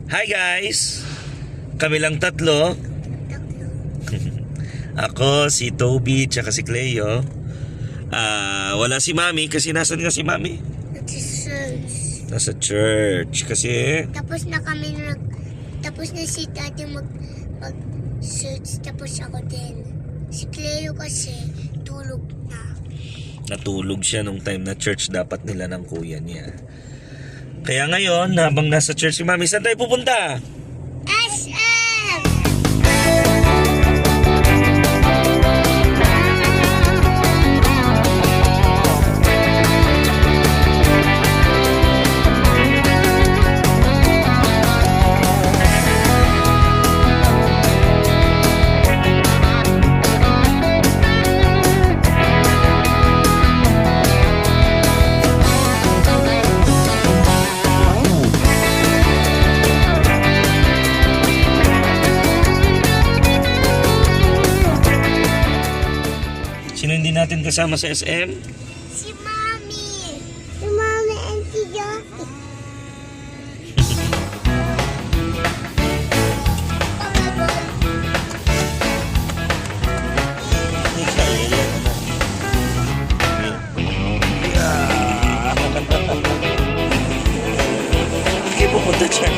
Hi guys! Kami lang tatlo. Ako, si Toby, tsaka si Cleo. Wala si Mami kasi nasan nga si Mami? Nasa church kasi tapos na si Daddy mag-search, tapos ako din. Si Cleo kasi tulog na. natulog siya nung time na church dapat nila ng kuya niya. Kaya ngayon, habang nasa church si Mami, saan tayo pupunta? SM! Sino hindi natin kasama sa SM? Si Mami! Si Mami and si Joey. Sige, pupunta dyan.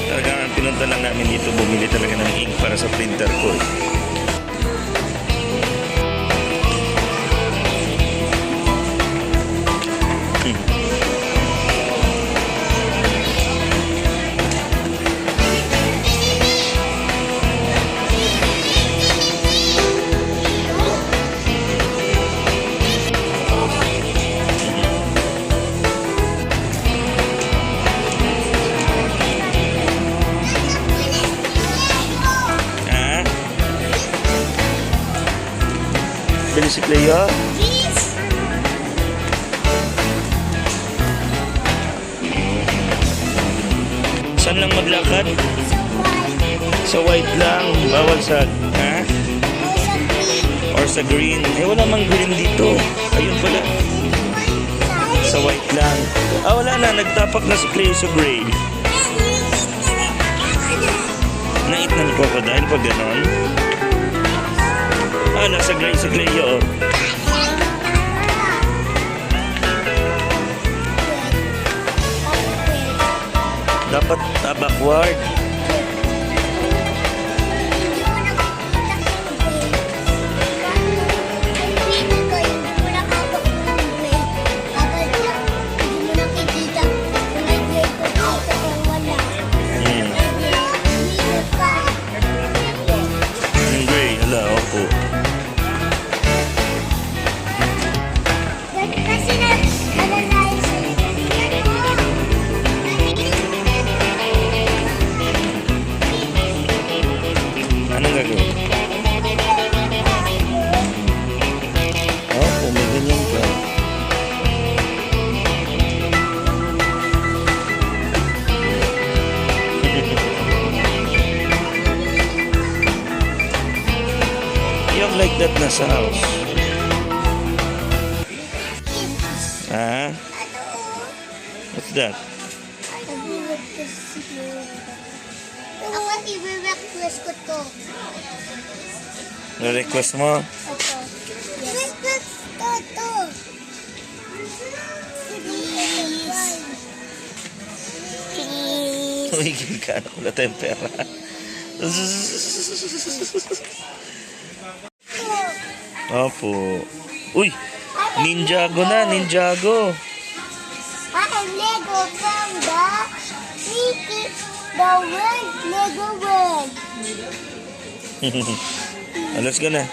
Talagang pinunta lang namin dito, bumili talaga ng ink para sa printer ko. Bili si Cleo. Please! Saan lang maglakad? Sa white lang, bawal sa or sa green. Wala mang green dito. Ayun pala. Sa white lang. Wala na, nagtapak na si Cleo sa gray. Nait ng crocodile pag ganon. Nasa gray si Cleo. Dapat backward. Yung gray, hala, opo. Anong gagawin? Opo, may ganyan ka. You have like that na sa house. What's that? Ako i-request ko to. Na-request mo? Ito. Request ko to. Please. Tumigil ka na. Wala tayong pera. Opo. Uy! Ninjago na, Ninjago. I'm Lego from the world, Lego world. Let's go na.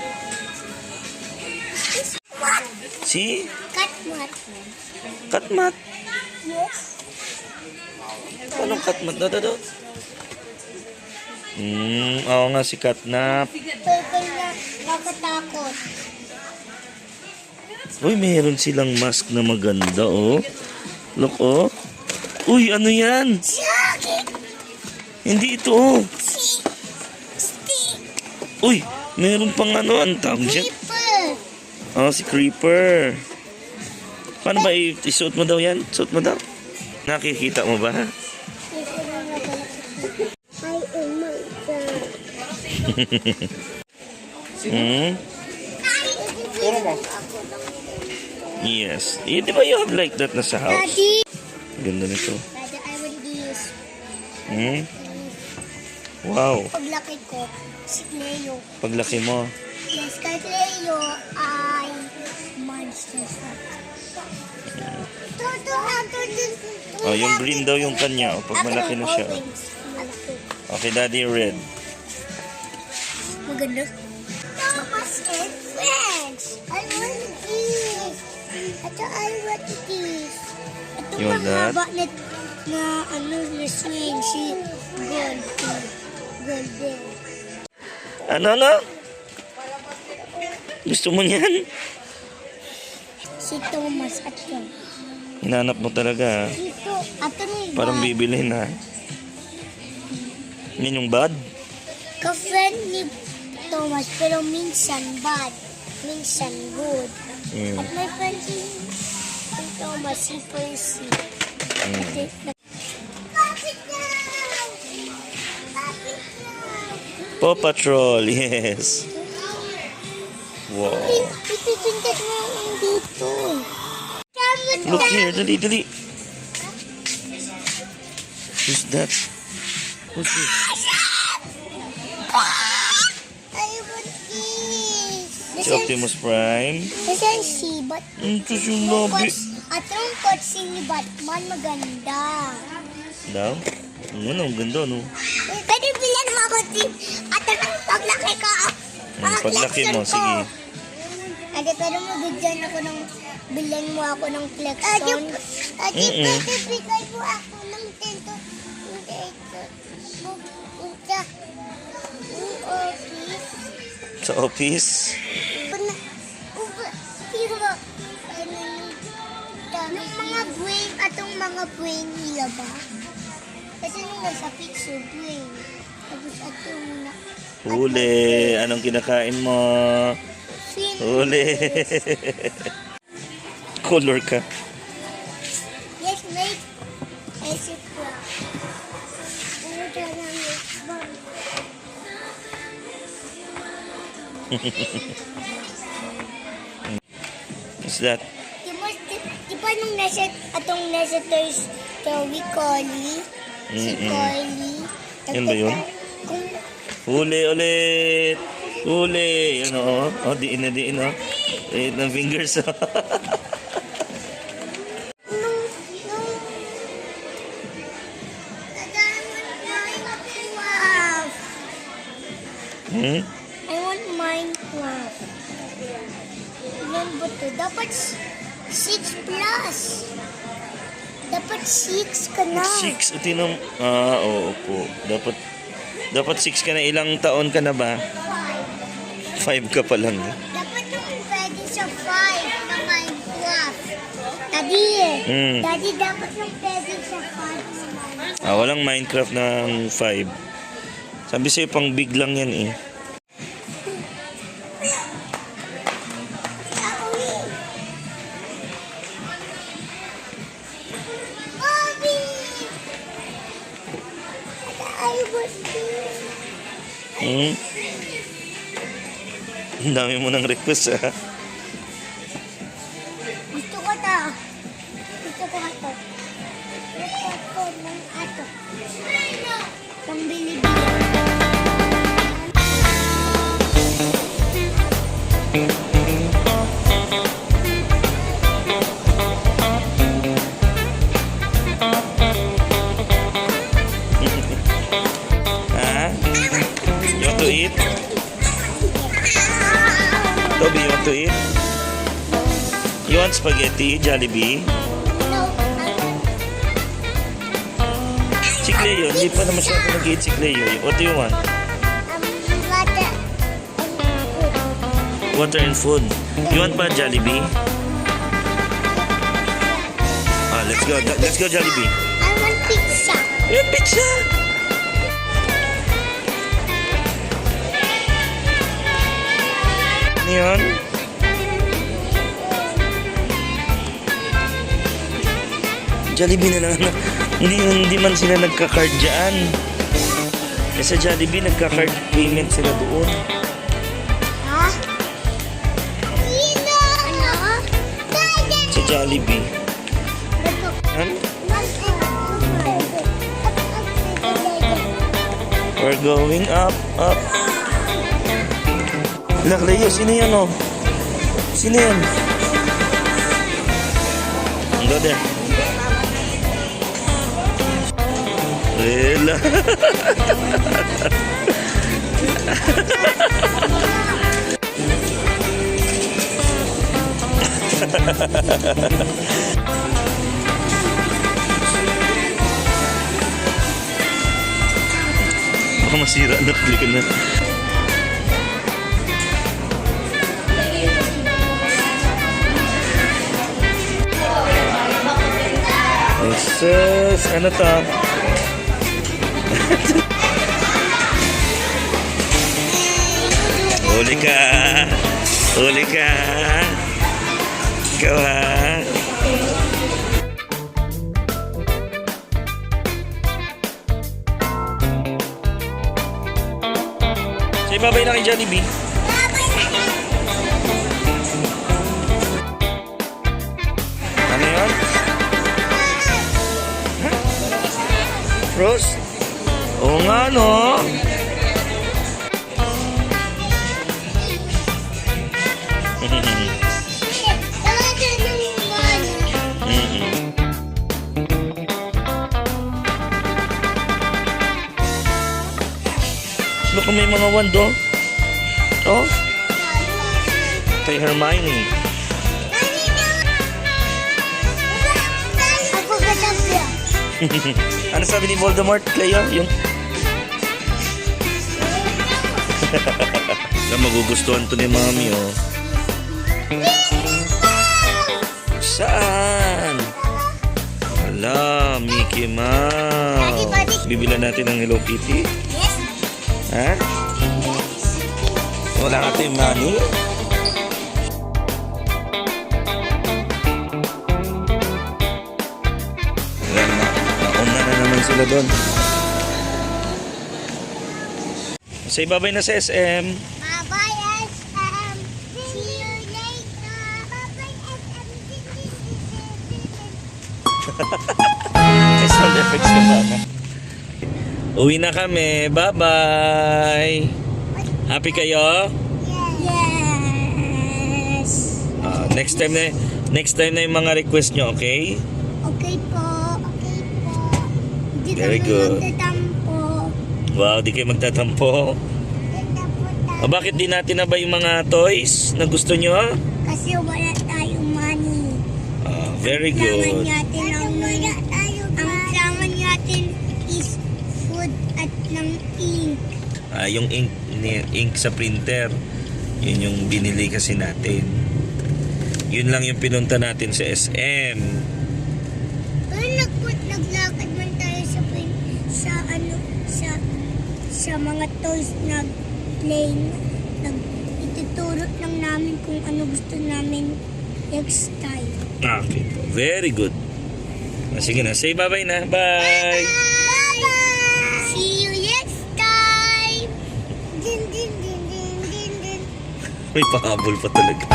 Si? Catmat. Katmat. Yes. Anong katmat? Dado? Oo nga si Katnap. Purple na nakatakot. Uy, mayroon silang mask na maganda, oh. Look, oh. Uy, ano yan? Jacket. Hindi ito, oh. Stick. Uy, mayroon pang ano, ang tawag dyan. Clipper. Oh, si Creeper. Paano ba isuot mo daw yan? Suot mo daw. Nakikita mo ba? Ay, oh my God. Yes. Di ba you have like that na sa house? Daddy. Ganda nito. Daddy, I want this. Wow. Paglaki ko, si Cleo. Paglaki mo. Yes, kay Cleo ay monster truck. Oh, yung green daw yung kanya. O, pag malaki na siya. Malaki. Okay, daddy, red. Maganda. Thomas and Friends. I want this. Ito, I want this. Ito You want that? mahaba na ano na swing. Si gold. Golden. Ano? Gusto mo niyan? Si Thomas at yun. Hinanap mo talaga. Dito, at ano Parang bibilhin ha. Yan yung bad? ka-friend ni Thomas, pero minsan bad, minsan good. At my friend si Thomas, si Percy. Papit na! Papit na! Paw Patrol, yes. Wow. Ipipindat mo yung dito. Look here, dali. Who's that? Who's this? I want this. Si Optimus Prime. Nasaan si Bat? Ito yung lobby. At yung kotse ni Batman maganda. Daw? Ano, ang ganda, no? Pwede bilan mo ako at ang paglaki ko. Paglaki mo, sige. Ate, pero mabigyan ako ng bilan mo ako ng flexon. Ate, pwede bigay mo ako ng tento. Sa office? Nung mga brain atong mga brain nila ba? Kasi nung nasa picture brain. Tapos atong na... Huli. Anong kinakain mo? Huli. Color ka. Yes, mate. Yes, it was. Ano dyan ang next one? What's that? Di ba nung nasa toys Toby Collie? Si Collie. Yun ba yun? Kung Huli ulit. Huli. Yan o. Oh, diin na. Eight ng fingers. I want Minecraft. Ilan ba ito? Dapat 6 plus. Dapat 6 ka na. 6. Utinong... oo po. Dapat 6 ka na. Ilang taon ka na ba? 5 ka pa lang. Dapat yung pwede sa 5 na Minecraft. Daddy, Daddy, dapat yung pwede sa 5 na Minecraft. Walang Minecraft ng 5. Sabi sa'yo, pang big lang yan eh. Bobby! I want this. Ang dami mo ng request ha. Gusto ko to. Gusto ko ito. Gusto ko ng ato. Pambili-bili. Ha? You want to eat? Toby, you want to eat? You want spaghetti, Jollibee? No, Si Cleo, hindi pa naman siya nag-eat si Cleo. What do you want? water. Water and food. You want pa Jollibee? Let's go. Let's go, Jollibee. I want pizza. Yeah, pizza! Ano yun? Jollibee na lang. Hindi man sila nagka-card dyan. Eh sa Jollibee, nagka-card payment sila doon. Ha? Sino? Ano? Sa Jollibee. Han? We're going up, up. Lak, Leo, sino yan, oh? Sino yan? Ang ganda. Rela. Baka masira na, klikan na. Jesus, ano to? Huli ka! Huli ka! Ikaw ha? Say bye-bye na kay Jollibee. Ano yun? Rose? Oo nga, no? Look, may mga wando. Oh? Kay Hermione. Ako gadabla. Ano sabi ni Voldemort, Cleo? Yung... magugustuhan to ni Mami, oh. Saan? Wala, Mickey Mouse. Bibilan natin ng Hello Kitty. Yes. Ha? Wala ka tayo, Mami? Wala na. Nauna na naman sila doon. Say bye-bye na sa SM. Bye-bye, SM. See you later. Bye-bye, SM. May sound effects ka pa na. Uwi na kami. Bye-bye. Happy kayo? Yes. Next time na yung mga request nyo, okay? Okay po. Okay po. Hindi Very kami good. magtatampo. Wow, di kayo magtatampo. Magtatampo. Bakit di natin na ba yung mga toys na gusto nyo? Kasi wala tayong money. Very Kailangan good. natin ang kailangan natin is food at ng ink. Yung ink sa printer, yun yung binili kasi natin. Yun lang yung pinunta natin sa SM. Pero naglakad man tayo sa mga toys na plane. Ituturo lang namin kung ano gusto namin next time. Okay po. Very good. Sige na. Say bye-bye na. Bye! Bye-bye! See you next time! Din, din, din, din, din, din. May pahabol pa talaga.